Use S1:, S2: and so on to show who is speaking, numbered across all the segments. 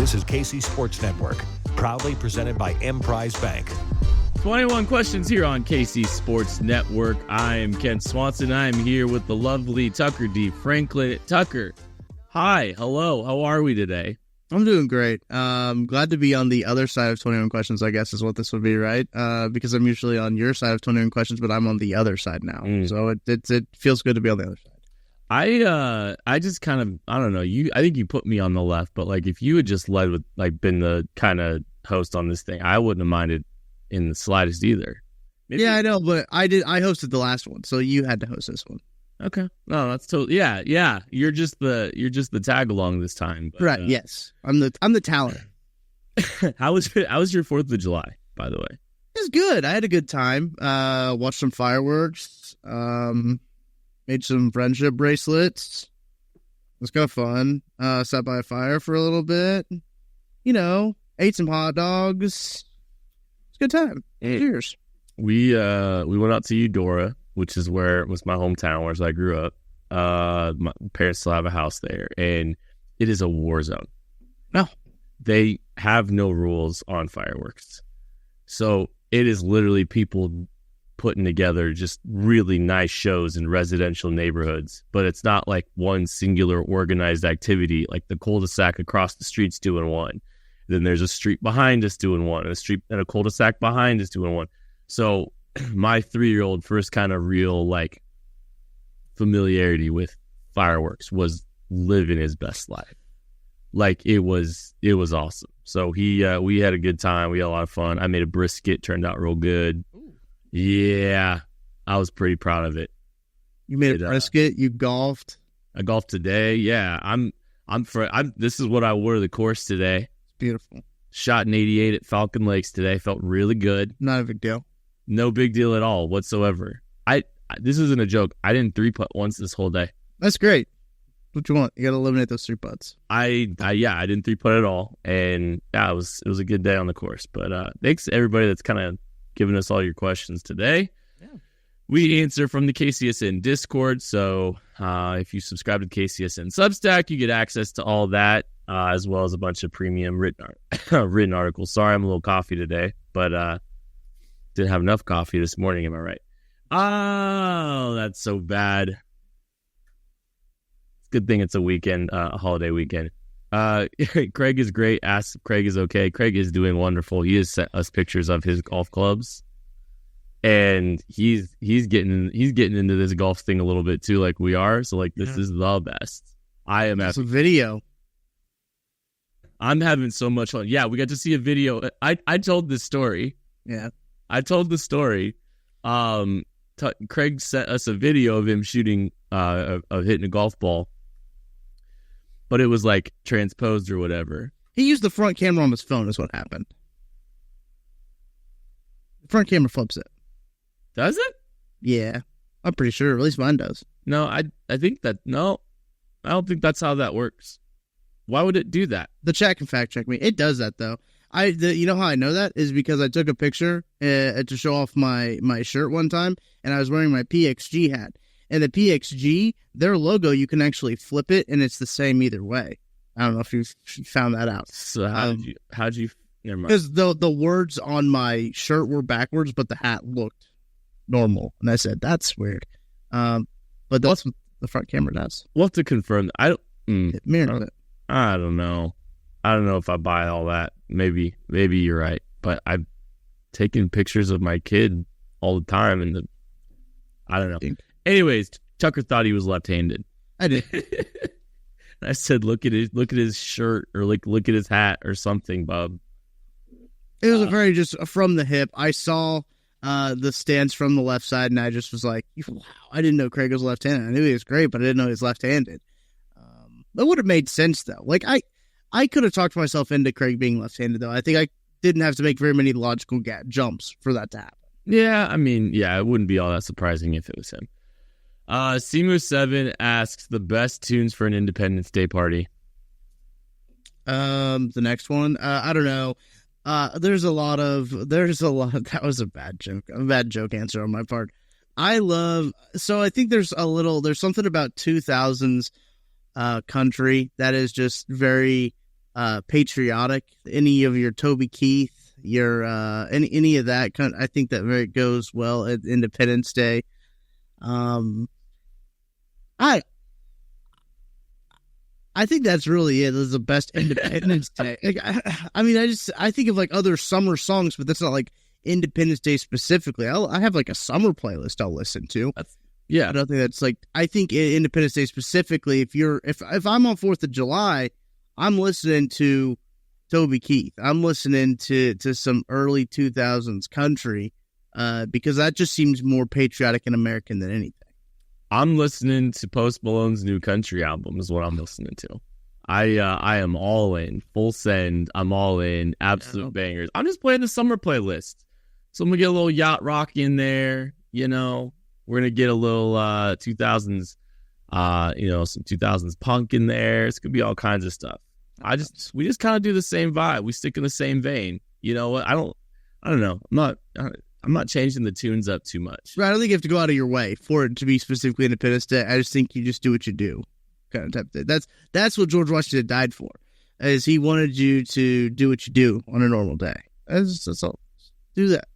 S1: This is KC Sports Network, proudly presented by Emprise Bank.
S2: 21 questions here on KC Sports Network. I am Ken Swanson. I am here with the lovely Tucker D. Franklin. Tucker, hi, hello. How are we today?
S3: I'm doing great. Glad to be on the other side of 21 questions, I guess is what this would be, right? Because I'm usually on your side of 21 questions, but I'm on the other side now. So it feels good to be on the other side.
S2: I just kind of, I don't know, I think you put me on the left, but like if you had just led with like been the kind of host on this thing, I wouldn't have minded in the slightest either. Maybe.
S3: Yeah, I know, but I hosted the last one, so you had to host this one.
S2: Okay. No, that's totally yeah. You're just the tag along this time. But,
S3: right, yes. I'm the talent.
S2: How was your 4th of July, by the way?
S3: It was good. I had a good time. Watched some fireworks. Made some friendship bracelets. It was kind of fun. Sat by a fire for a little bit. Ate some hot dogs. It's a good time. Cheers.
S2: We went out to Eudora, which is where it was my hometown, where I grew up. My parents still have a house there, and it is a war zone.
S3: No.
S2: They have no rules on fireworks. So it is literally people putting together just really nice shows in residential neighborhoods, but it's not like one singular organized activity, like the cul-de-sac across the street's doing one. Then there's a street behind us doing one, and a cul-de-sac behind us doing one. So my 3-year-old first kind of real like familiarity with fireworks was living his best life. Like it was awesome. So we had a good time. We had a lot of fun. I made a brisket, turned out real good. Ooh. Yeah, I was pretty proud of it.
S3: You made a brisket. You golfed.
S2: I golfed today. Yeah, this is what I wore to the course today.
S3: It's beautiful.
S2: Shot an 88 at Falcon Lakes today. Felt really good.
S3: Not a big deal.
S2: No big deal at all whatsoever. This isn't a joke. I didn't 3-putt once this whole day.
S3: That's great. What you want? You got to eliminate those 3-putts.
S2: I didn't 3-putt at all, and yeah, it was a good day on the course. But thanks to everybody that's kind of giving us all your questions today. Yeah. We answer from the KCSN Discord, so if you subscribe to KCSN Substack, you get access to all that, as well as a bunch of premium written articles. Sorry, I'm a little coffee today, but didn't have enough coffee this morning. Am I right? Oh, that's so bad. It's a good thing it's a weekend, a holiday weekend. Craig is great. Ask if Craig is okay. Craig is doing wonderful. He has sent us pictures of his golf clubs, and he's getting into this golf thing a little bit too, like we are. So like this is the best. I am.
S3: It's a video.
S2: I'm having so much fun. Yeah, we got to see a video. I told this story.
S3: Yeah,
S2: I told the story. Craig sent us a video of him shooting, of hitting a golf ball, but it was like transposed or whatever.
S3: He used the front camera on his phone is what happened. The front camera flips it.
S2: Does it?
S3: Yeah. I'm pretty sure. At least mine does.
S2: No, I think that, no. I don't think that's how that works. Why would it do that?
S3: The chat can fact check me. It does that, though. You know how I know that? Is because I took a picture to show off my shirt one time, and I was wearing my PXG hat. And the PXG, their logo, you can actually flip it, and it's the same either way. I don't know if you found that out.
S2: So how'd you? Never mind.
S3: Because the words on my shirt were backwards, but the hat looked normal, and I said that's weird. But that's what the front camera does.
S2: We'll have to confirm.
S3: It mirrors it.
S2: I don't know. I don't know if I buy all that. Maybe you're right. But I've taken pictures of my kid all the time, and I don't know. Anyways, Tucker thought he was left-handed.
S3: I did.
S2: I said, look at his shirt, or look at his hat, or something, bub.
S3: It was a very just from the hip. I saw the stance from the left side, and I just was like, wow, I didn't know Craig was left-handed. I knew he was great, but I didn't know he was left-handed. That would have made sense, though. Like, I could have talked myself into Craig being left-handed, though. I think I didn't have to make very many logical jumps for that to happen.
S2: Yeah, I mean, yeah, it wouldn't be all that surprising if it was him. Simu7 asks the best tunes for an Independence Day party.
S3: The next one, I don't know. There's a lot of, that was a bad joke answer on my part. So I think there's something about 2000s country that is just very patriotic. Any of your Toby Keith, your any of that kind. I think that very goes well at Independence Day. I think that's really it. This is the best Independence Day. Like, I think of like other summer songs, but that's not like Independence Day specifically. I have like a summer playlist I'll listen to. I don't think that's like. I think Independence Day specifically. If I'm on 4th of July, I'm listening to Toby Keith. I'm listening to some early 2000s country, because that just seems more patriotic and American than anything.
S2: I'm listening to Post Malone's new country album is what I'm listening to. I am all in, full send. I'm all in, absolute bangers. I'm just playing the summer playlist. So I'm going to get a little yacht rock in there. You know, we're going to get a little 2000s, some 2000s punk in there. It's going to be all kinds of stuff. We just kind of do the same vibe. We stick in the same vein. You know what? I don't know. I'm not changing the tunes up too much.
S3: Right, I don't think you have to go out of your way for it to be specifically Independence Day. I just think you just do what you do, kind of type of thing. That's what George Washington died for, is he wanted you to do what you do on a normal day. That's all. Do that.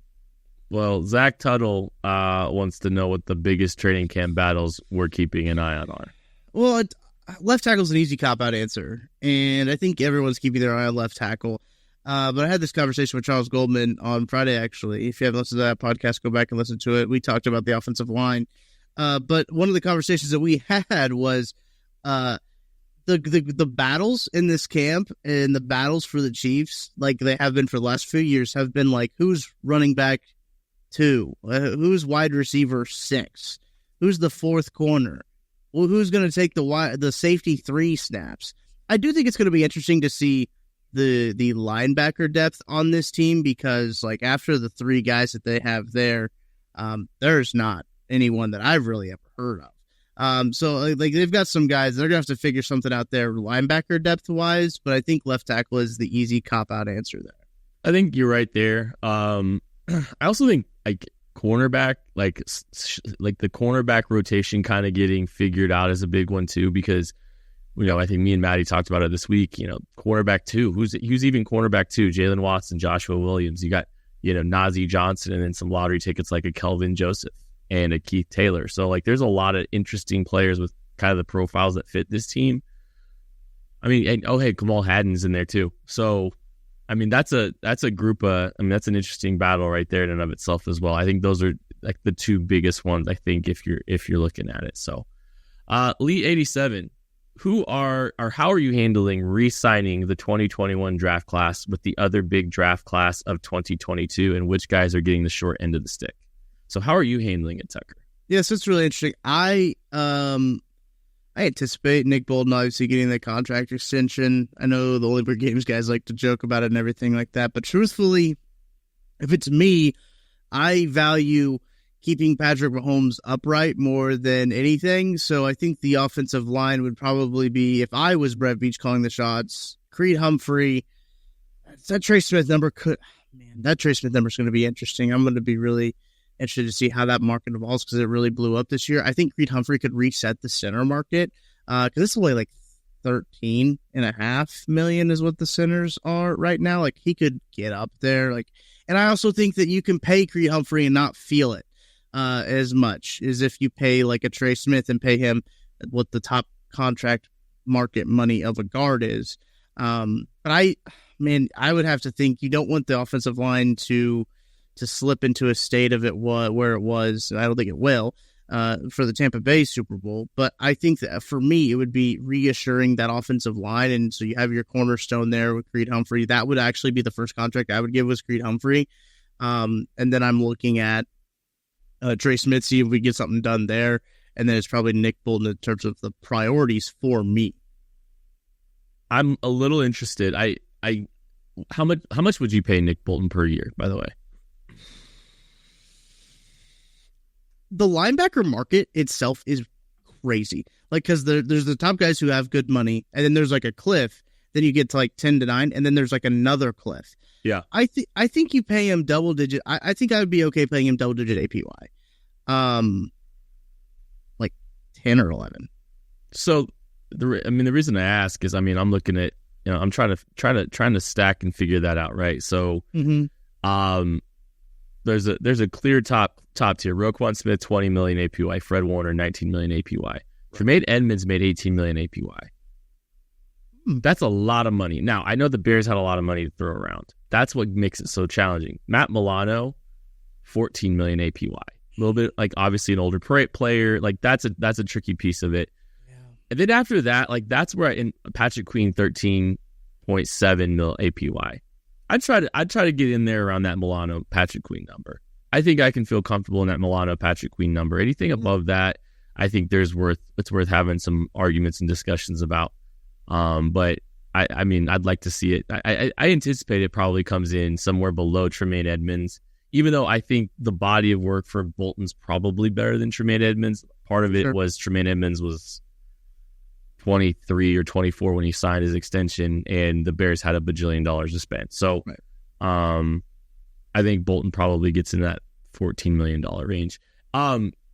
S2: Well, Zach Tuttle wants to know what the biggest training camp battles we're keeping an eye on are.
S3: Well, left tackle's an easy cop-out answer, and I think everyone's keeping their eye on left tackle. But I had this conversation with Charles Goldman on Friday, actually. If you haven't listened to that podcast, go back and listen to it. We talked about the offensive line. But one of the conversations that we had was the battles in this camp and the battles for the Chiefs, like they have been for the last few years, have been like, who's running back 2? Who's wide receiver 6? Who's the 4th corner? Well, who's going to take the safety 3 snaps? I do think it's going to be interesting to see the linebacker depth on this team, because like after the 3 guys that they have there, there's not anyone that I've really ever heard of. So like they've got some guys, they're gonna have to figure something out there linebacker depth wise, but I think left tackle is the easy cop out answer there.
S2: I think you're right there. I also think like cornerback, like the cornerback rotation kind of getting figured out is a big one too, because I think me and Maddie talked about it this week. Cornerback 2. Who's even cornerback 2? Jalen Watson, Joshua Williams. You got, Najee Johnson, and then some lottery tickets like a Kelvin Joseph and a Keith Taylor. So, like, there's a lot of interesting players with kind of the profiles that fit this team. I mean, and, Kamal Haddon's in there too. So, I mean, that's a group of, that's an interesting battle right there in and of itself as well. I think those are like the 2 biggest ones, I think, if you're looking at it. So, Elite 87. How are you handling re-signing the 2021 draft class with the other big draft class of 2022, and which guys are getting the short end of the stick? So how are you handling it, Tucker?
S3: Yes, it's really interesting. I anticipate Nick Bolton obviously getting the contract extension. I know the Olympic Games guys like to joke about it and everything like that, but truthfully, if it's me, I value keeping Patrick Mahomes upright more than anything. So I think the offensive line would probably be, if I was Brett Veach calling the shots, Creed Humphrey. That Trey Smith number is going to be interesting. I'm going to be really interested to see how that market evolves, because it really blew up this year. I think Creed Humphrey could reset the center market, because it's only like $13.5 million is what the centers are right now. Like, he could get up there. And I also think that you can pay Creed Humphrey and not feel it as much as if you pay like a Trey Smith and pay him what the top contract market money of a guard is. But I would have to think you don't want the offensive line to slip into a state of it where it was. I don't think it will for the Tampa Bay Super Bowl. But I think that for me, it would be reassuring that offensive line. And so you have your cornerstone there with Creed Humphrey. That would actually be the first contract I would give, was Creed Humphrey. And then I'm looking at Trey Smith, see if we get something done there. And then it's probably Nick Bolton in terms of the priorities for me.
S2: I'm a little interested. How much would you pay Nick Bolton per year, by the way?
S3: The linebacker market itself is crazy. Like, because there's the top guys who have good money, and then there's like a cliff. Then you get to like 10 to 9, and then there's like another cliff.
S2: Yeah,
S3: I think you pay him double digit. I think I would be okay paying him double digit APY, like 10 or 11.
S2: So the reason I ask is, I'm looking at I'm trying to stack and figure that out, right? So, there's a clear top tier. Roquan Smith, 20 million APY. Fred Warner, 19 million APY. Right. Tremaine Edmonds made 18 million APY. That's a lot of money. Now, I know the Bears had a lot of money to throw around. That's what makes it so challenging. Matt Milano, 14 million APY. A little bit, like, obviously an older player. Like, that's a tricky piece of it. Yeah. And then after that, like, that's where Patrick Queen, 13.7 mil APY. I'd try to get in there around that Milano Patrick Queen number. I think I can feel comfortable in that Milano Patrick Queen number. Anything above that, I think it's worth having some arguments and discussions about. But I mean, I'd like to see it. I anticipate it probably comes in somewhere below Tremaine Edmonds, even though I think the body of work for Bolton's probably better than Tremaine Edmonds. Part of it was Tremaine Edmonds was 23 or 24 when he signed his extension, and the Bears had $1 bajillion to spend. So, I think Bolton probably gets in that $14 million range.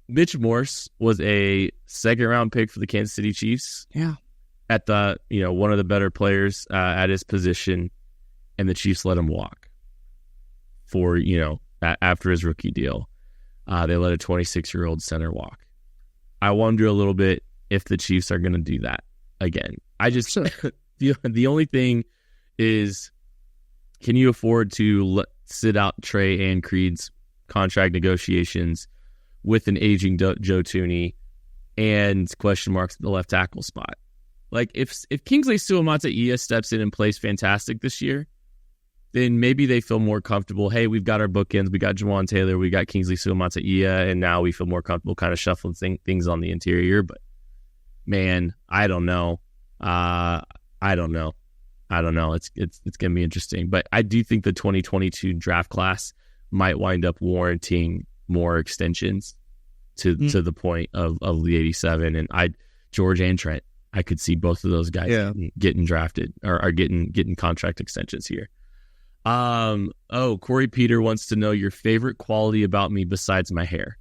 S2: Mitch Morse was a second round pick for the Kansas City Chiefs.
S3: Yeah.
S2: At the, one of the better players at his position, and the Chiefs let him walk for, after his rookie deal. They let a 26-year-old center walk. I wonder a little bit if the Chiefs are going to do that again. I just, the only thing is, can you afford to sit out Trey and Creed's contract negotiations with an aging Joe Thuney and question marks at the left tackle spot? Like, if Kingsley Suamataia steps in and plays fantastic this year, then maybe they feel more comfortable. Hey, we've got our bookends. We got Jawan Taylor. We got Kingsley Suamataia, and now we feel more comfortable kind of shuffling things on the interior. But, man, I don't know. I don't know. It's going to be interesting. But I do think the 2022 draft class might wind up warranting more extensions to the point of the 87. And George and Trent, I could see both of those guys getting drafted or getting contract extensions here. Corey Peter wants to know your favorite quality about me besides my hair.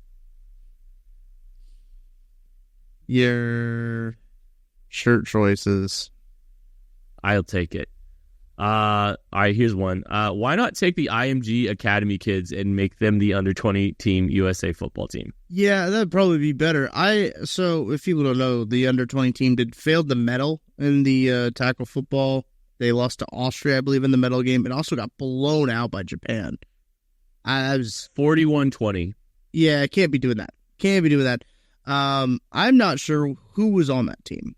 S3: Your shirt choices.
S2: I'll take it. All right, here's one. Why not take the IMG Academy kids and make them the under-20 team USA football team?
S3: Yeah, that'd probably be better. So if people don't know, the under-20 team failed the medal in the tackle football. They lost to Austria, I believe, in the medal game, and also got blown out by Japan. I was
S2: 41-20.
S3: Yeah, can't be doing that. I'm not sure who was on that team,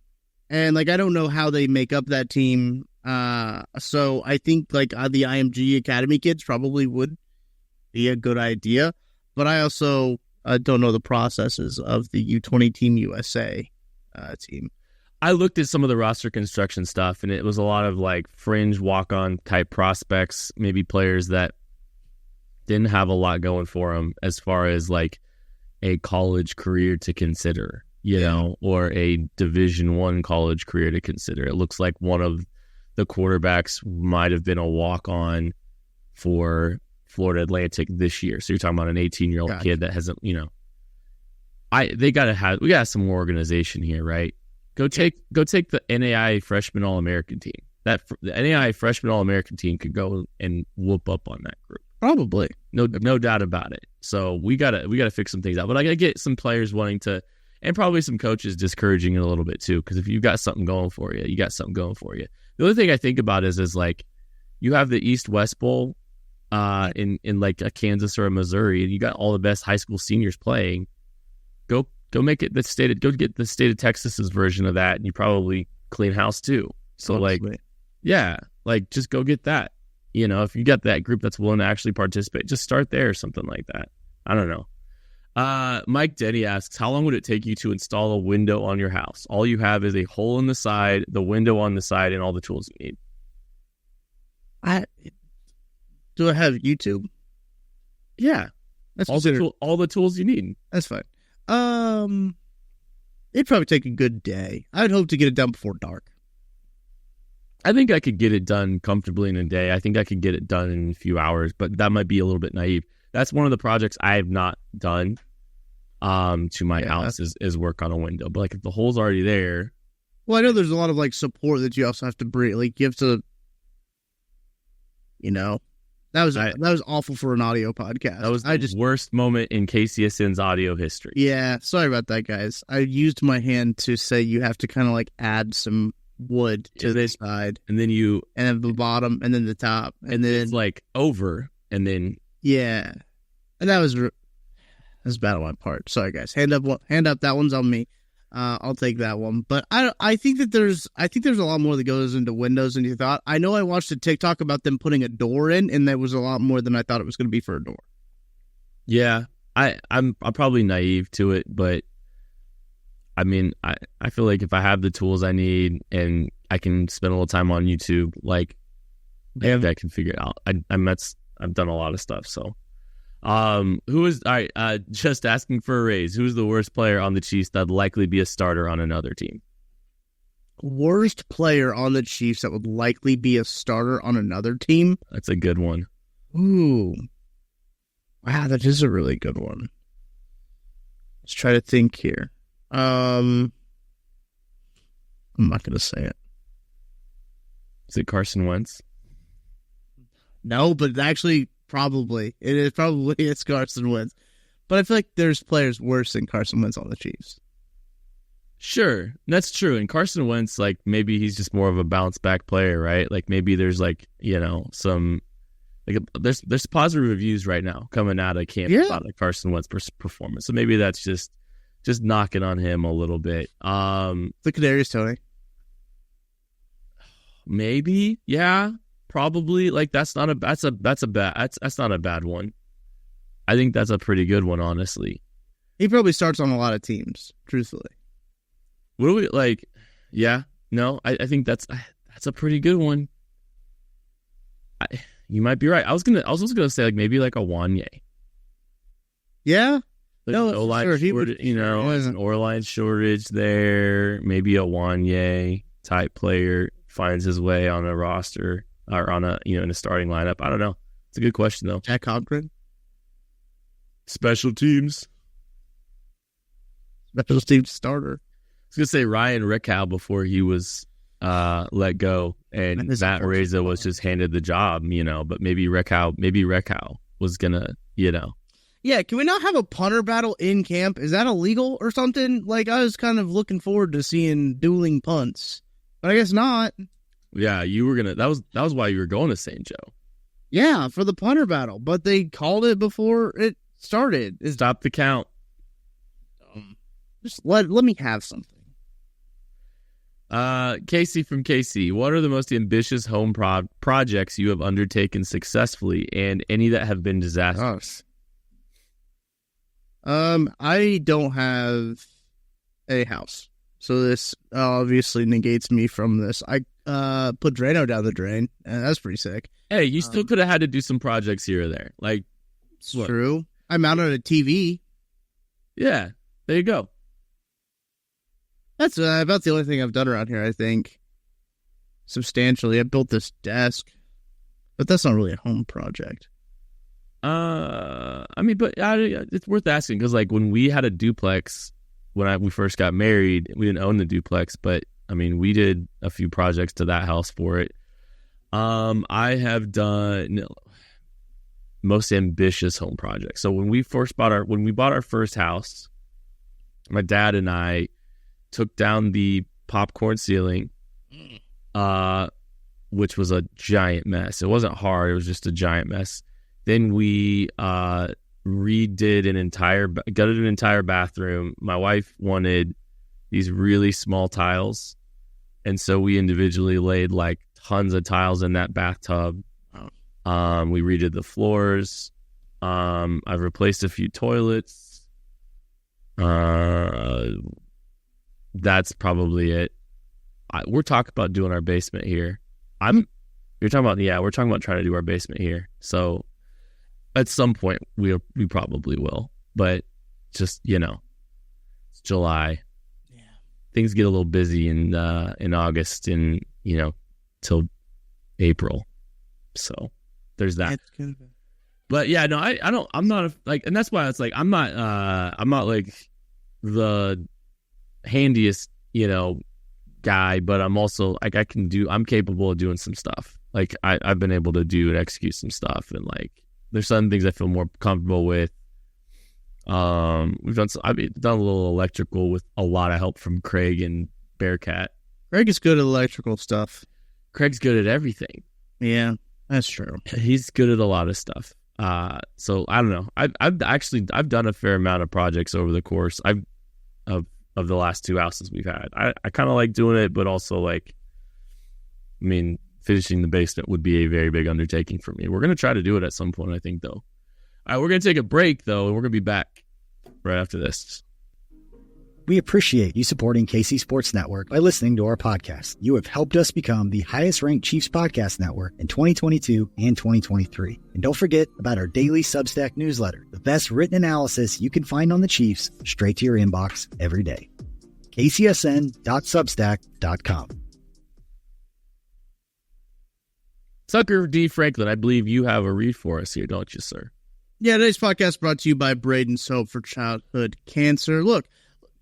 S3: and I don't know how they make up that team. So I think the IMG Academy kids probably would be a good idea, but I also don't know the processes of the U20 Team USA team.
S2: I looked at some of the roster construction stuff, and it was a lot of fringe walk-on type prospects, maybe players that didn't have a lot going for them as far as a college career to consider, or a Division I college career to consider. It looks like one of the quarterbacks might have been a walk-on for Florida Atlantic this year. So you're talking about an 18-year-old kid that hasn't, we got to have some more organization here, right? Go take the NAIA Freshman All-American team. The NAIA Freshman All-American team could go and whoop up on that group.
S3: Probably.
S2: No doubt about it. So we gotta fix some things out. But I gotta get some players wanting to, and probably some coaches discouraging it a little bit too, because if you've got something going for you, you got something going for you. The other thing I think about is you have the East-West Bowl in a Kansas or a Missouri, and you got all the best high school seniors playing. Go make it go get the state of Texas's version of that, and you probably clean house too. So just go get that. If you got that group that's willing to actually participate, just start there or something like that. I don't know. Mike Denny asks, how long would it take you to install a window on your house? All you have is a hole in the side, the window on the side, and all the tools you need.
S3: Do I have YouTube?
S2: Yeah.
S3: That's
S2: all the tools you need.
S3: That's fine. It'd probably take a good day. I'd hope to get it done before dark.
S2: I think I could get it done comfortably in a day. I think I could get it done in a few hours, but that might be a little bit naive. That's one of the projects I have not done to my house is work on a window. But if the hole's already there,
S3: Well, I know there's a lot of like support that you also have to bring. Like you have to, that was awful for an audio podcast.
S2: That was the worst moment in KCSN's audio history.
S3: Yeah, sorry about that, guys. I used my hand to say you have to kind of like add some wood to this side,
S2: and then
S3: then the bottom, and then the top, and then
S2: it's like over, and then
S3: yeah, and that was bad on my part. Sorry, guys. Hand up. That one's on me. I'll take that one. But I think there's a lot more that goes into windows than you thought. I know I watched a TikTok about them putting a door in, and there was a lot more than I thought it was going to be for a door.
S2: Yeah, I'm probably naive to it, but I mean, I feel like if I have the tools I need and I can spend a little time on YouTube, like maybe I can figure it out. I've done a lot of stuff, so. Just asking for a raise. Who's the worst player on the Chiefs that'd likely be a starter on another team?
S3: Worst player on the Chiefs that would likely be a starter on another team?
S2: That's a good one.
S3: Ooh. Wow, that is a really good one. Let's try to think here. I'm not going to say it.
S2: Is it Carson Wentz?
S3: No, but actually... It's Carson Wentz. But I feel like there's players worse than Carson Wentz on the Chiefs.
S2: Sure, that's true. And Carson Wentz, like, maybe he's just more of a bounce back player, right? Like, maybe there's like, some like there's positive reviews right now coming out of camp about like Carson Wentz performance. So maybe that's just knocking on him a little bit.
S3: The Kadarius Toney.
S2: Maybe, yeah. Probably, like that's not a bad one. I think that's a pretty good one, honestly.
S3: He probably starts on a lot of teams, truthfully.
S2: What do we like? Yeah, no, I think that's a pretty good one. You might be right. I was also gonna say like maybe like a Wanye.
S3: Yeah,
S2: no, O-line shortage, there's an O-line shortage there. Maybe a Wanye type player finds his way on a roster. Or on a in a starting lineup. I don't know. It's a good question though.
S3: Jack Cochran,
S2: special teams
S3: starter.
S2: I was gonna say Ryan Rickow before he was let go, and Matt Reza was just handed the job. But maybe Rickow was gonna.
S3: Yeah, can we not have a punter battle in camp? Is that illegal or something? Like I was kind of looking forward to seeing dueling punts, but I guess not.
S2: Yeah, you were gonna. That was why you were going to St. Joe.
S3: Yeah, for the punter battle, but they called it before it started.
S2: Stop the count.
S3: Just let me have something.
S2: Casey from KC, what are the most ambitious home projects you have undertaken successfully, and any that have been disastrous?
S3: I don't have a house, so this obviously negates me from this. I put Drano down the drain, and that's pretty sick.
S2: Hey, you still could have had to do some projects here or there. Like,
S3: it's true. I mounted a TV.
S2: Yeah, there you go.
S3: That's about the only thing I've done around here, I think. Substantially. I built this desk, but that's not really a home project.
S2: I mean, but it's worth asking because, like, when we had a duplex, when we first got married, we didn't own the duplex, but I mean, we did a few projects to that house for it. I have done most ambitious home projects. So when we bought our first house, my dad and I took down the popcorn ceiling, which was a giant mess. It wasn't hard; it was just a giant mess. Then we gutted an entire bathroom. My wife wanted these really small tiles, and so we individually laid like tons of tiles in that bathtub. We redid the floors. I've replaced a few toilets. That's probably it. We're talking about doing our basement here. We're talking about trying to do our basement here. So at some point we probably will, but just, it's July. Yeah. Things get a little busy in August and, till April. So there's that. But yeah, no, I'm not and that's why it's like, I'm not like the handiest, guy, but I'm also like I'm capable of doing some stuff. Like I've been able to do and execute some stuff, and like there's some things I feel more comfortable with. I've done a little electrical with a lot of help from Craig and Bearcat.
S3: Craig is good at electrical stuff.
S2: Craig's good at everything.
S3: Yeah, that's true.
S2: He's good at a lot of stuff. So I don't know. I've done a fair amount of projects over the course of the last 2 houses we've had. I kind of like doing it, but also like, I mean, finishing the basement would be a very big undertaking for me. We're going to try to do it at some point, I think, though. All right, we're going to take a break, though, and we're going to be back right after this.
S4: We appreciate you supporting KC Sports Network by listening to our podcast. You have helped us become the highest-ranked Chiefs podcast network in 2022 and 2023. And don't forget about our daily Substack newsletter, the best written analysis you can find on the Chiefs straight to your inbox every day. kcsn.substack.com.
S2: Tucker D. Franklin, I believe you have a read for us here, don't you, sir?
S3: Yeah, today's podcast brought to you by Braden's Hope for Childhood Cancer. Look,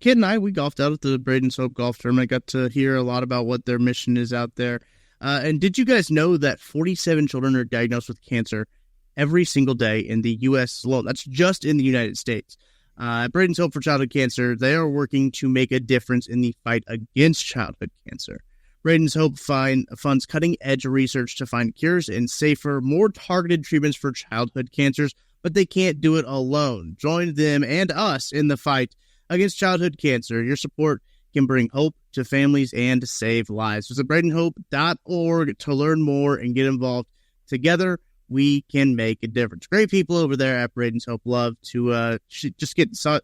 S3: Kid and I, we golfed out at the Braden's Hope Golf Tournament. Got to hear a lot about what their mission is out there. And did you guys know that 47 children are diagnosed with cancer every single day in the U.S. alone? That's just in the United States. At Braden's Hope for Childhood Cancer, they are working to make a difference in the fight against childhood cancer. Braden's Hope funds cutting-edge research to find cures and safer, more targeted treatments for childhood cancers, but they can't do it alone. Join them and us in the fight against childhood cancer. Your support can bring hope to families and to save lives. Visit BradenHope.org to learn more and get involved. Together, we can make a difference. Great people over there at Braden's Hope. Love to just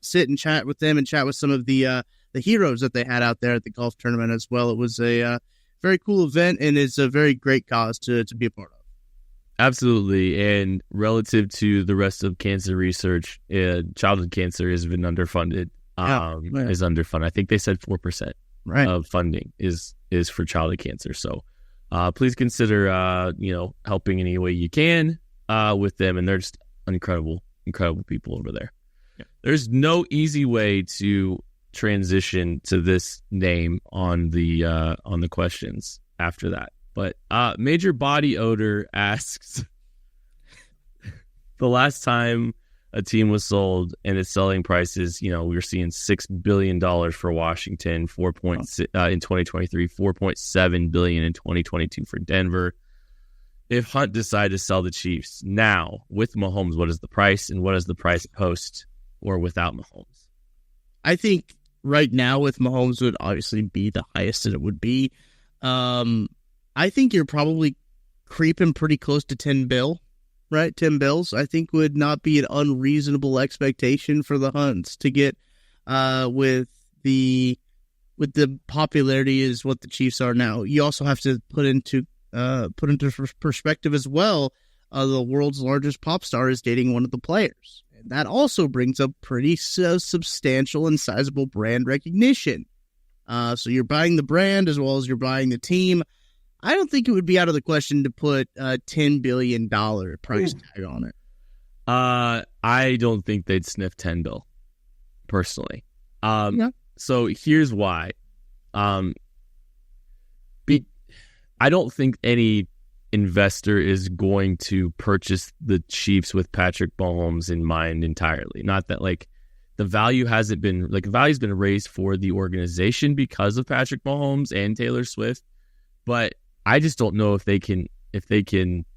S3: sit and chat with them and chat with some of the heroes that they had out there at the golf tournament as well. It was a very cool event, and it's a very great cause to be a part of.
S2: Absolutely. And relative to the rest of cancer research, childhood cancer has been underfunded. Is underfunded. I think they said 4% of funding is for childhood cancer. So please consider helping any way you can with them. And they're just incredible people over there. Yeah. There's no easy way to transition to this name on the questions after that. But Major Body Odor asks, the last time a team was sold and its selling prices, we were seeing $6 billion for Washington, 4.6 in 2023, $4.7 billion in 2022 for Denver. If Hunt decided to sell the Chiefs now with Mahomes, what is the price, and what is the price post or without Mahomes?
S3: I think right now with Mahomes would obviously be the highest that it would be. I think you're probably creeping pretty close to 10 bill, right? 10 bills, I think, would not be an unreasonable expectation for the Hunts to get with the popularity is what the Chiefs are now. You also have to put into perspective as well. The world's largest pop star is dating one of the players. And that also brings up pretty substantial and sizable brand recognition. So you're buying the brand as well as you're buying the team. I don't think it would be out of the question to put a $10 billion price tag on it.
S2: I don't think they'd sniff 10 bill, personally.
S3: Yeah.
S2: So here's why. I don't think any investor is going to purchase the Chiefs with Patrick Mahomes in mind entirely. Not that the value hasn't been the value's been raised for the organization because of Patrick Mahomes and Taylor Swift, but I just don't know if they can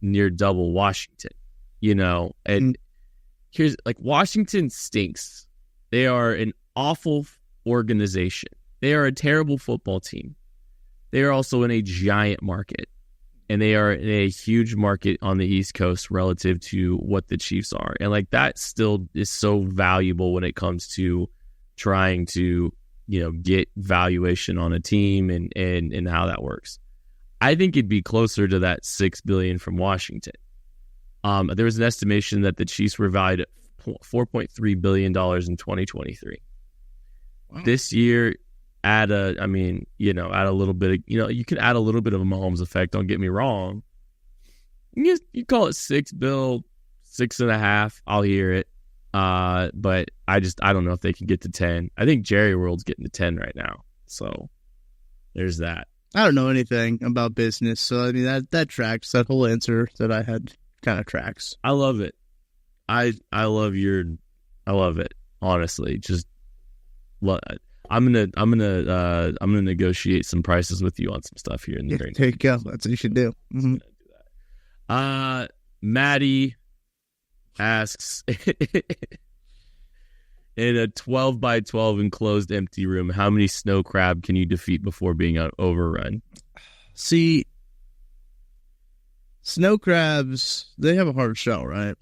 S2: near double Washington, and here's Washington stinks. They are an awful organization. They are a terrible football team. They are also in a giant market, and they are in a huge market on the East Coast relative to what the Chiefs are. And that still is so valuable when it comes to trying to, get valuation on a team and how that works. I think it'd be closer to that $6 billion from Washington. There was an estimation that the Chiefs were valued at $4.3 billion in 2023. Wow. This year, add a little bit of, you can add a little bit of a Mahomes effect. Don't get me wrong. You call it $6 billion, 6.5. I'll hear it. But I don't know if they can get to 10. I think Jerry World's getting to 10 right now. So there's that.
S3: I don't know anything about business, so I mean that tracks. That whole answer that I had kind of tracks.
S2: I love it. I love it. Honestly, just I'm gonna negotiate some prices with you on some stuff here in the
S3: There you go. That's what you should do. Mm-hmm.
S2: Maddie asks, in a 12 by 12 enclosed empty room, how many snow crab can you defeat before being overrun?
S3: See, snow crabs, they have a hard shell, right?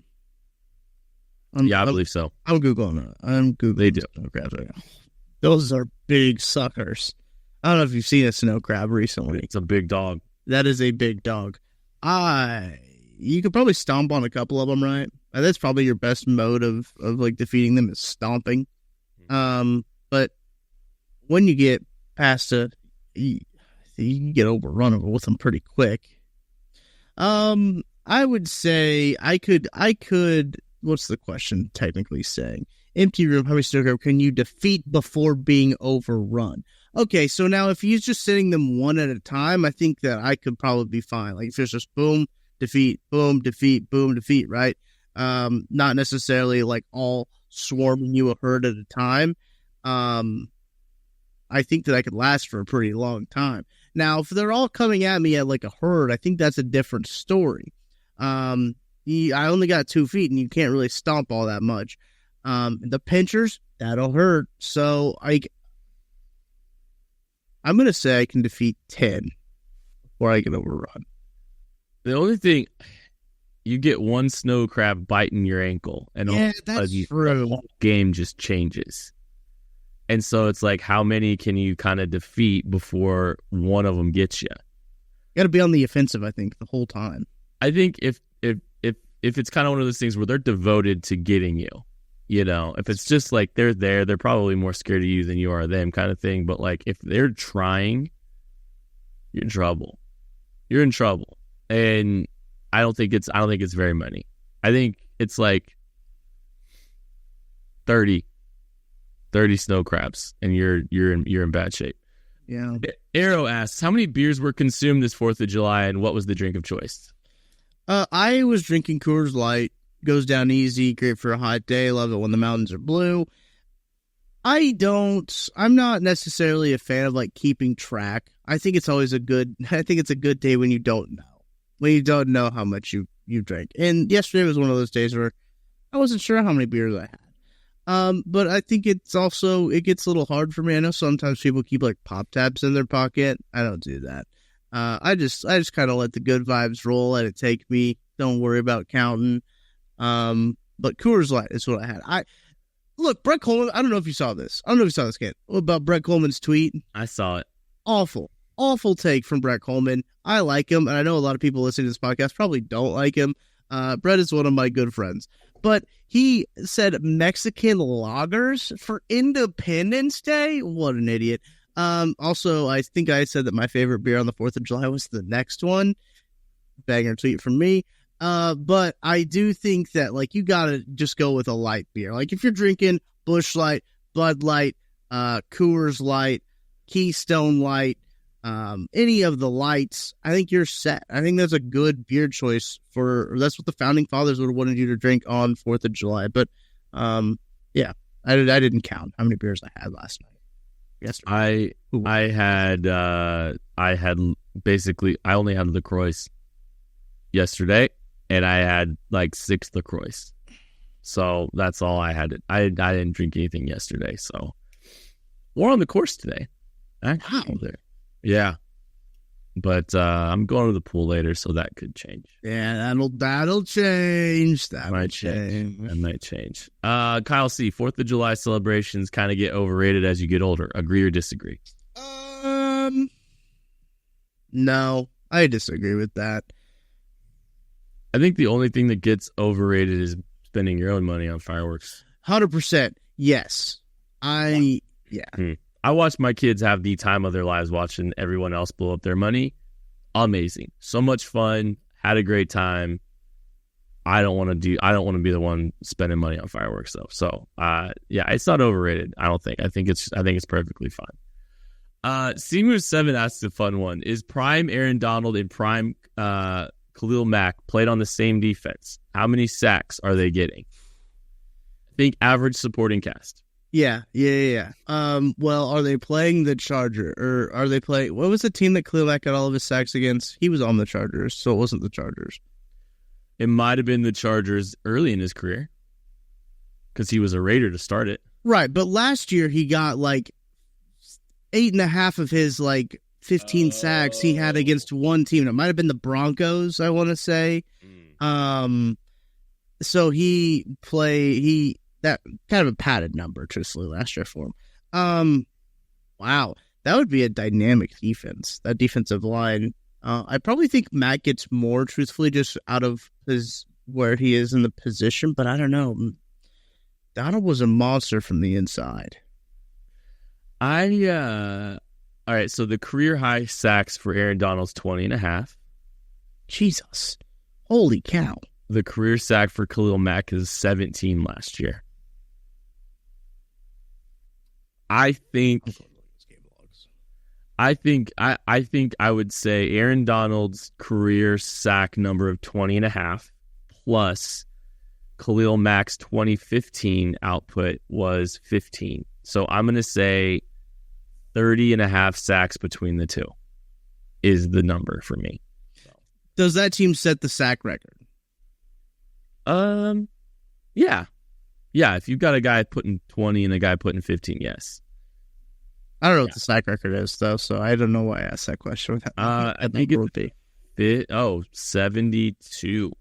S2: I believe so.
S3: I'm Googling it.
S2: They do.
S3: Snow crabs right now. Those are big suckers. I don't know if you've seen a snow crab recently.
S2: It's a big dog.
S3: That is a big dog. You could probably stomp on a couple of them, right? That's probably your best mode of like defeating them is stomping. But when you get past you can get overrun with them pretty quick. I would say I could. What's the question technically saying? Empty room, how many snow crab can you defeat before being overrun? Okay, so now if he's just sitting them one at a time, I think that I could probably be fine. Like if it's just boom, defeat, boom, defeat, boom, defeat, right? Not necessarily like all swarming you a herd at a time. I think that I could last for a pretty long time. Now, if they're all coming at me at like a herd, I think that's a different story. I only got 2 feet, and you can't really stomp all that much. The pinchers, that'll hurt. So I'm going to say I can defeat 10 before I get overrun.
S2: The only thing, you get one snow crab biting your ankle, and
S3: that's
S2: the
S3: true.
S2: whole game just changes. And so it's like, how many can you kind of defeat before one of them gets you?
S3: You got to be on the offensive, I think, the whole time.
S2: I think if it's kind of one of those things where they're devoted to getting you, if it's just like they're there, they're probably more scared of you than you are them kind of thing. But like if they're trying, you're in trouble. You're in trouble. And I don't think it's very many. I think it's like 30 snow crabs, and you're in bad shape.
S3: Yeah.
S2: Arrow asks, how many beers were consumed this 4th of July, and what was the drink of choice?
S3: I was drinking Coors Light. Goes down easy, great for a hot day. Love it when the mountains are blue. I'm not necessarily a fan of like keeping track. I think it's a good day when you don't know how much you drank. And yesterday was one of those days where I wasn't sure how many beers I had. But I think it gets a little hard for me. I know sometimes people keep like pop tabs in their pocket. I don't do that. I just kind of let the good vibes roll, let it take me. Don't worry about counting. But Coors Light is what I had. Look, Brett Coleman, I don't know if you saw this. I don't know if you saw this, kid. About Brett Coleman's tweet.
S2: I saw it.
S3: Awful take from Brett Coleman. I like him, and I know a lot of people listening to this podcast probably don't like him. Brett is one of my good friends. But he said Mexican lagers for Independence Day? What an idiot. Also, I think I said that my favorite beer on the 4th of July was the next one. Banger tweet from me. But I do think that, like, you gotta just go with a light beer. Like, if you're drinking Busch Light, Bud Light, Coors Light, Keystone Light, any of the lights, I think you're set. I think that's a good beer choice that's what the founding fathers would have wanted you to drink on 4th of July. But, yeah, I didn't count how many beers I had last night. Yesterday.
S2: I only had LaCroix yesterday, and I had like 6 LaCroix. So that's all I had. I didn't drink anything yesterday. So we're on the course today. Wow. Yeah. But I'm going to the pool later, so that could change.
S3: Yeah, that'll change. That
S2: might change. Kyle C., 4th of July celebrations kind of get overrated as you get older. Agree or disagree?
S3: No, I disagree with that.
S2: I think the only thing that gets overrated is spending your own money on fireworks.
S3: 100%. Yes. I
S2: watched my kids have the time of their lives watching everyone else blow up their money. Amazing. So much fun. Had a great time. I don't want to be the one spending money on fireworks though. So, yeah, it's not overrated. I don't think. I think it's perfectly fine. Simu7 asks a fun one. Is prime Aaron Donald and prime Khalil Mack played on the same defense? How many sacks are they getting? I think average supporting cast.
S3: Yeah. Well, are they playing the Charger, or are they playing? What was the team that Khalil Mack got all of his sacks against? He was on the Chargers, so it wasn't the Chargers.
S2: It might have been the Chargers early in his career because he was a Raider to start it.
S3: Right, but last year he got like 8.5 of his 15 sacks he had against one team. It might have been the Broncos, I want to say. So that kind of a padded number, truthfully, last year for him. Wow, that would be a dynamic defense. That defensive line. I probably think Matt gets more, truthfully, just out of where he is in the position, but I don't know. Donald was a monster from the inside.
S2: All right, so the career high sacks for Aaron Donald's 20.5.
S3: Jesus. Holy cow.
S2: The career sack for Khalil Mack is 17 last year. I think I would say Aaron Donald's career sack number of 20.5 plus Khalil Mack's 2015 output was 15. So I'm going to say 30.5 sacks between the two is the number for me.
S3: Does that team set the sack record?
S2: Yeah. If you've got a guy putting 20 and a guy putting 15, yes.
S3: I don't know what the sack record is, though, so I don't know why I asked that question.
S2: I think it would be 72.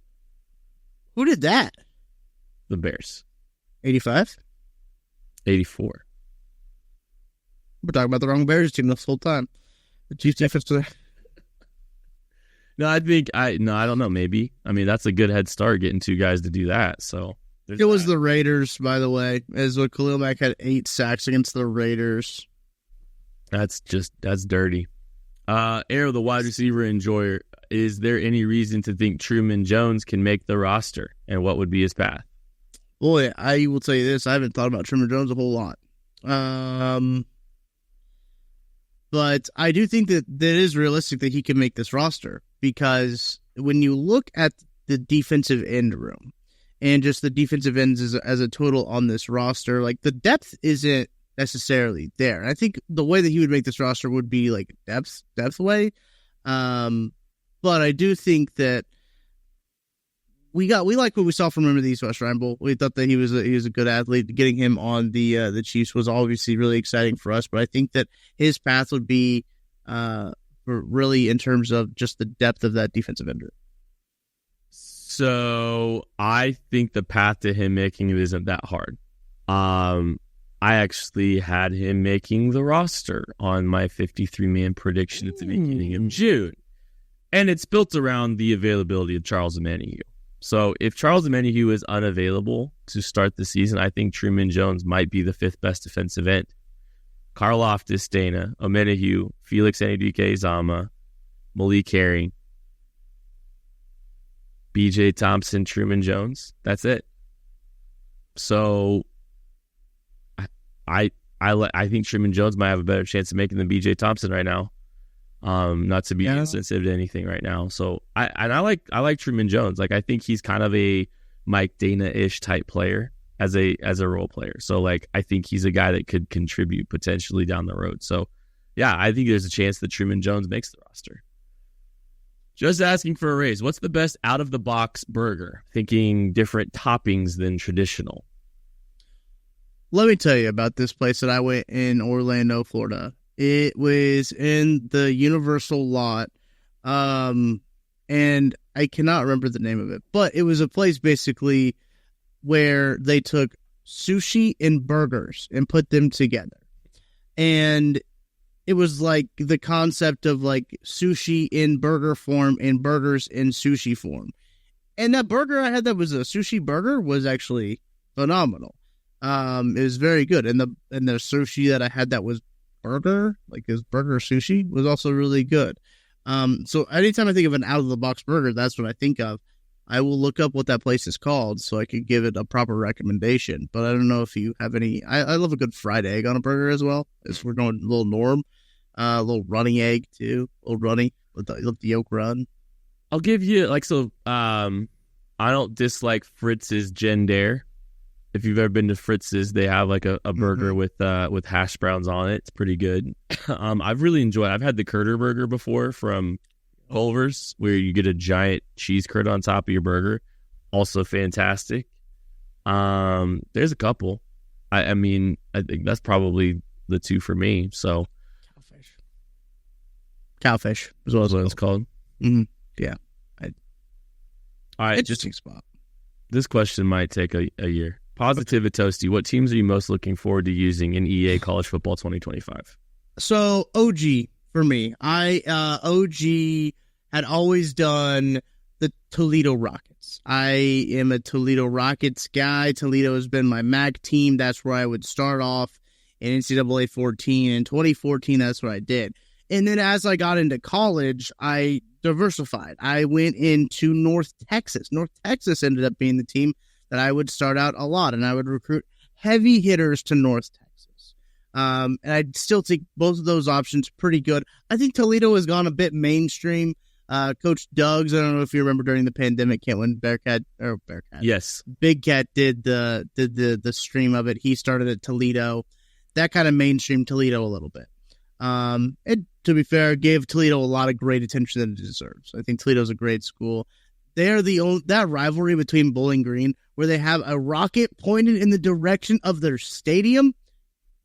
S3: Who did that?
S2: The Bears.
S3: 85?
S2: 84.
S3: We're talking about the wrong Bears team this whole time. The Chiefs defense was there.
S2: No, I don't know. Maybe. I mean, that's a good head start getting two guys to do that. So
S3: it was the Raiders, by the way, as what Khalil Mack had 8 sacks against the Raiders.
S2: That's dirty. Arrow, the wide receiver enjoyer. Is there any reason to think Truman Jones can make the roster, and what would be his path?
S3: Boy, I will tell you this: I haven't thought about Truman Jones a whole lot. But I do think that it is realistic that he can make this roster, because when you look at the defensive end room and just the defensive ends as a total on this roster, the depth isn't necessarily there. I think the way that he would make this roster would be depth way. But I do think that we like what we saw from him in the East West Shrine Bowl. We thought that he was a good athlete. Getting him on the Chiefs was obviously really exciting for us. But I think that his path would be really in terms of just the depth of that defensive end.
S2: So I think the path to him making it isn't that hard. I actually had him making the roster on my 53-man prediction at the beginning of June. And it's built around the availability of Charles Omenihu. So if Charles Omenihu is unavailable to start the season, I think Truman Jones might be the 5th best defensive end. Karlaftis, Dana, Omenihu, Felix Anudike-Uzomah, Malik Herring, B.J. Thompson, Truman Jones. That's it. So I think Truman Jones might have a better chance of making than B.J. Thompson right now. Not to be insensitive to anything right now. So I like Truman Jones. I think he's kind of a Mike Dana-ish type player as a role player. So I think he's a guy that could contribute potentially down the road. So yeah, I think there's a chance that Truman Jones makes the roster. Just asking for a raise. What's the best out of the box burger? Thinking different toppings than traditional.
S3: Let me tell you about this place that I went in Orlando, Florida. It was in the Universal lot, and I cannot remember the name of it, but it was a place basically where they took sushi and burgers and put them together. And it was the concept of sushi in burger form and burgers in sushi form. And that burger I had that was a sushi burger was actually phenomenal. It was very good. And the sushi that I had that was burger, his burger sushi, was also really good. So anytime I think of an out of the box burger, that's what I think of. I will look up what that place is called so I could give it a proper recommendation. But I don't know if you have any. I love a good fried egg on a burger as well. As we're going a little norm. A little runny egg too, a little runny with the yolk run.
S2: I'll give you I don't dislike Fritz's Gender. If you've ever been to Fritz's, they have like a burger with hash browns on it. It's pretty good. I've really enjoyed it. I've had the Curder burger before from Culver's, where you get a giant cheese curd on top of your burger. Also fantastic. There's a couple. I mean, I think that's probably the two for me. So
S3: Cowfish as well as
S2: what it's called.
S3: Mm-hmm. Yeah.
S2: All right.
S3: Interesting spot.
S2: This question might take a year. Positive Toasty, what teams are you most looking forward to using in EA College Football 2025?
S3: So OG for me, OG had always done the Toledo Rockets. I am a Toledo Rockets guy. Toledo has been my MAC team. That's where I would start off in NCAA 14. In 2014, that's what I did. And then as I got into college, I diversified. I went into North Texas. North Texas ended up being the team that I would start out a lot, and I would recruit heavy hitters to North Texas. And I'd still take both of those options pretty good. I think Toledo has gone a bit mainstream. Coach Doug's, I don't know if you remember during the pandemic, Bearcat.
S2: Yes.
S3: Big Cat did the stream of it. He started at Toledo. That kind of mainstream Toledo a little bit. And to be fair, gave Toledo a lot of great attention that it deserves. I think Toledo's a great school. They are that rivalry between Bowling Green, where they have a rocket pointed in the direction of their stadium,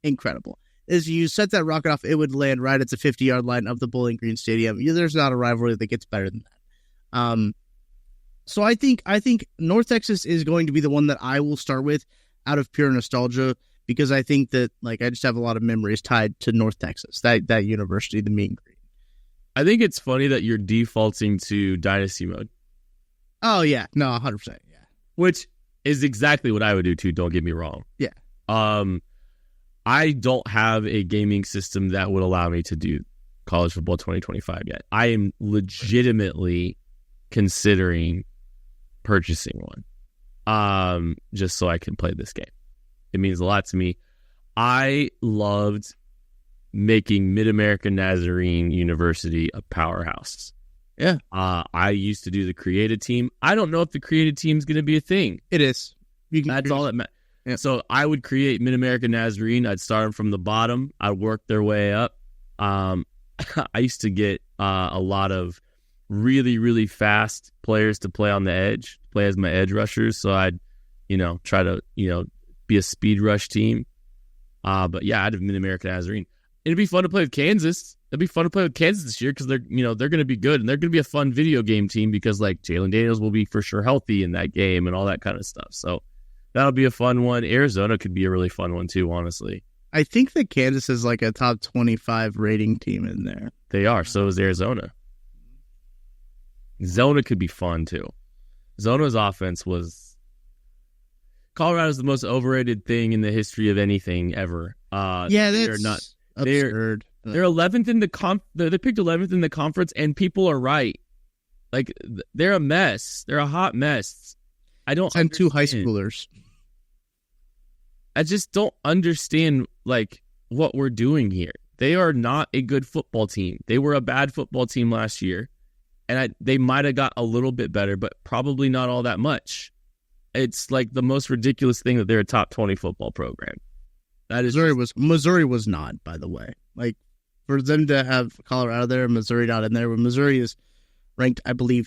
S3: incredible. As you set that rocket off, it would land right at the 50-yard line of the Bowling Green Stadium. There's not a rivalry that gets better than that. So I think North Texas is going to be the one that I will start with out of pure nostalgia, because I think that I just have a lot of memories tied to North Texas, that university, the Mean Green.
S2: I think it's funny that you're defaulting to Dynasty mode.
S3: Oh, yeah. No, 100%. Yeah.
S2: Which is exactly what I would do, too. Don't get me wrong.
S3: Yeah.
S2: I don't have a gaming system that would allow me to do College Football 2025 yet. I am legitimately considering purchasing one, just so I can play this game. It means a lot to me. I loved making Mid-American Nazarene University a powerhouse.
S3: Yeah.
S2: I used to do the creative team. I don't know if the creative team is going to be a thing.
S3: It is.
S2: That's all that matters. Yeah. So I would create Mid-American Nazarene. I'd start them from the bottom. I'd work their way up. I used to get a lot of really, really fast players to play on the edge, play as my edge rushers. So I'd, try to, be a speed rush team. But yeah, I'd have Mid-American Nazarene. It'd be fun to play with Kansas. It'd be fun to play with Kansas this year because they're going to be good, and they're going to be a fun video game team because Jalen Daniels will be for sure healthy in that game and all that kind of stuff. So that'll be a fun one. Arizona could be a really fun one too, honestly.
S3: I think that Kansas is a top 25 rating team in there.
S2: They are. So is Arizona. Zona could be fun too. Zona's offense was... Colorado's the most overrated thing in the history of anything ever.
S3: They're not absurd.
S2: They're 11th in the They picked 11th in the conference, and people are right. They're a mess. They're a hot mess. I don't.
S3: And two high schoolers.
S2: I just don't understand what we're doing here. They are not a good football team. They were a bad football team last year, and they might have got a little bit better, but probably not all that much. It's the most ridiculous thing that they're a top 20 football program. That is
S3: Missouri was not, by the way. For them to have Colorado there and Missouri not in there, when Missouri is ranked, I believe,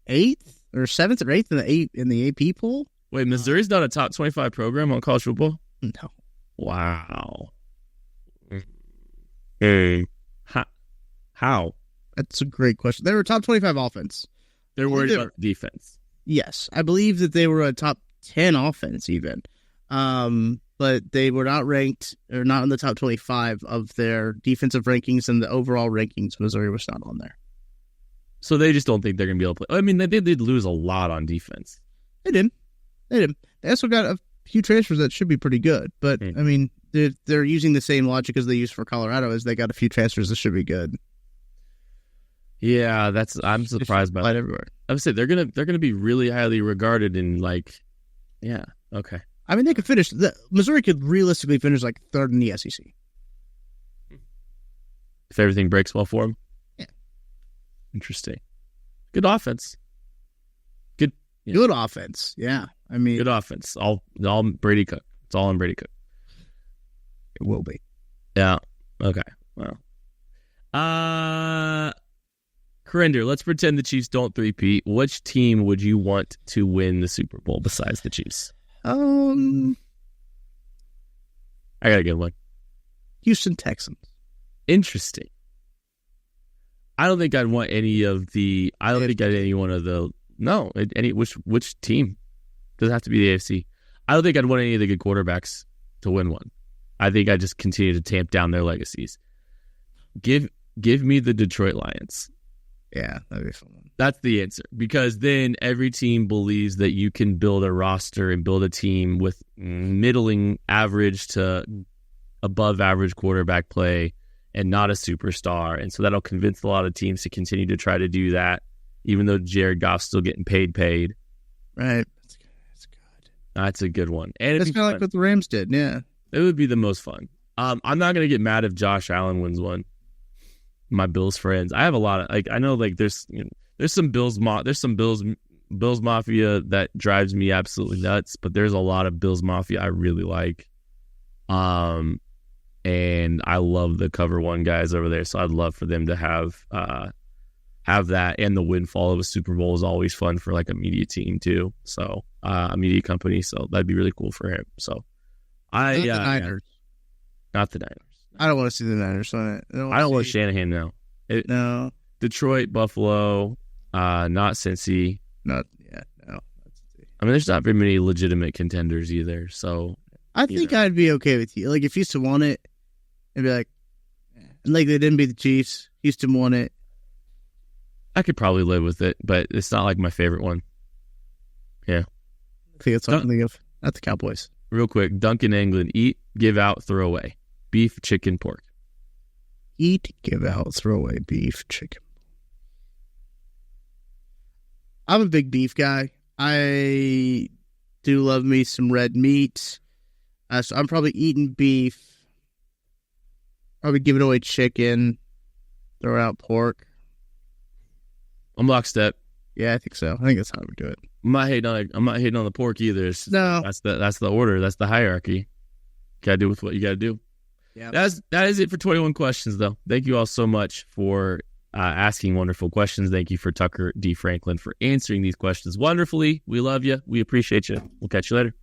S3: 8th or 7th or 8th in the AP poll.
S2: Wait, Missouri's not a top 25 program on college football?
S3: No.
S2: Wow. Hey. How?
S3: That's a great question. They were top 25 offense.
S2: They're worried about defense.
S3: Yes. I believe that they were a top 10 offense even. But they were not ranked or not in the top 25 of their defensive rankings, and the overall rankings, Missouri was not on there.
S2: So they just don't think they're going to be able to play. I mean, they did lose a lot on defense.
S3: They did. They also got a few transfers that should be pretty good. But, I mean, they're using the same logic as they used for Colorado, as they got a few transfers that should be good.
S2: Yeah, I'm surprised by that.
S3: Everywhere.
S2: I would say they're gonna be really highly regarded in yeah, okay.
S3: I mean, they could finish. Missouri could realistically finish third in the SEC.
S2: if everything breaks well for him.
S3: Yeah.
S2: Interesting. Good offense. Good. Yeah.
S3: Good offense. Yeah. I mean,
S2: Good offense. All Brady Cook. It's all on Brady Cook.
S3: it will be.
S2: Yeah. Okay. Well. Corinder, let's pretend the Chiefs don't three-peat. Which team would you want to win the Super Bowl besides the Chiefs?
S3: I
S2: got a good one.
S3: Houston Texans.
S2: Interesting. I don't think I'd want any of the. I don't think I'd any one of the. No, any which team? Doesn't have to be the AFC. I don't think I'd want any of the good quarterbacks to win one. I think I just continue to tamp down their legacies. Give me the Detroit Lions.
S3: Yeah, that'd be fun.
S2: That's the answer, because then every team believes that you can build a roster and build a team with middling average to above average quarterback play and not a superstar. And so that'll convince a lot of teams to continue to try to do that, even though Jared Goff's still getting paid.
S3: Right. That's good.
S2: That's a good one. And
S3: That's kind of like what the Rams did. Yeah.
S2: It would be the most fun. I'm not going to get mad if Josh Allen wins one. My Bills friends. I have a lot of, I know there's some Bills Mafia that drives me absolutely nuts, but there's a lot of Bills Mafia I really like. And I love the Cover One guys over there, so I'd love for them to have that, and the windfall of a Super Bowl is always fun for a media team too. So a media company, so that'd be really cool for him. So
S3: Not the Niners.
S2: Not the Niners.
S3: I don't want to see the Niners on it.
S2: I don't want Shanahan now.
S3: No.
S2: Detroit, Buffalo, not Cincy.
S3: No.
S2: I mean, there's not very many legitimate contenders either. So
S3: I think I'd be okay with you. If Houston won it, I'd be like, and they didn't beat the Chiefs. Houston won it.
S2: I could probably live with it, but it's not my favorite one. Yeah.
S3: I think it's something of not the Cowboys.
S2: Real quick, Duncan England, eat, give out, throw away. Beef, chicken, pork.
S3: Eat, give out, throw away, beef, chicken. I'm a big beef guy. I do love me some red meat. So I'm probably eating beef. Probably giving away chicken. Throw out pork.
S2: I'm lockstep.
S3: Yeah, I think so. I think that's how we do it.
S2: I'm not hating on the pork either.
S3: No.
S2: That's the order. That's the hierarchy. Gotta do with what you gotta do.
S3: Yeah.
S2: That is it for 21 questions, though. Thank you all so much for asking wonderful questions. Thank you for Tucker D. Franklin for answering these questions wonderfully. We love you. We appreciate you. We'll catch you later.